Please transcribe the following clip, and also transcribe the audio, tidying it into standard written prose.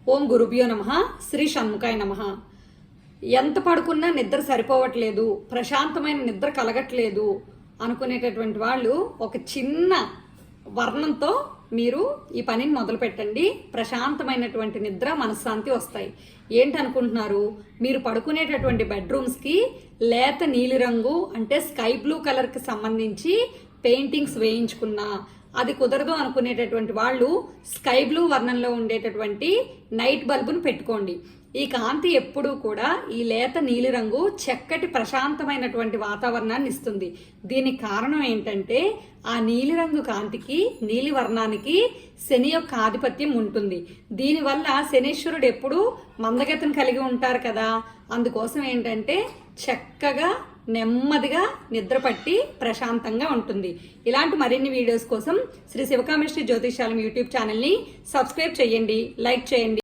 ఓం గురుభ్యో నమః. శ్రీ షణ్ముఖాయ నమః. ఎంత పడుకున్నా నిద్ర సరిపోవట్లేదు, ప్రశాంతమైన నిద్ర కలగట్లేదు అనుకునేటటువంటి వాళ్ళు ఒక చిన్న వర్ణంతో మీరు ఈ పనిని మొదలు పెట్టండి. ప్రశాంతమైనటువంటి నిద్ర, మనశ్శాంతి వస్తాయి. ఏంటనుకుంటున్నారు? మీరు పడుకునేటటువంటి బెడ్రూమ్స్కి లేత నీలిరంగు అంటే స్కై బ్లూ కలర్కి సంబంధించి పెయింటింగ్స్ వేయించుకున్నా అది కుదరదు అనుకునేటటువంటి వాళ్ళు స్కై బ్లూ వర్ణంలో ఉండేటటువంటి నైట్ బల్బును పెట్టుకోండి. ఈ కాంతి ఎప్పుడూ కూడా ఈ లేత నీలిరంగు చక్కటి ప్రశాంతమైనటువంటి వాతావరణాన్ని ఇస్తుంది. దీనికి కారణం ఏంటంటే ఆ నీలిరంగు కాంతికి, నీలి వర్ణానికి శని యొక్క ఆధిపత్యం ఉంటుంది. దీనివల్ల శనీశ్వరుడు ఎప్పుడూ మందగతిని కలిగి ఉంటారు కదా. అందుకోసం ఏంటంటే చక్కగా నెమ్మదిగా నిద్ర పట్టి ప్రశాంతంగా ఉంటుంది. ఇలాంటి మరిన్ని వీడియోస్ కోసం శ్రీ శివకామేశ్వరి జ్యోతిషాలం యూట్యూబ్ ఛానల్ని సబ్స్క్రైబ్ చేయండి, లైక్ చేయండి.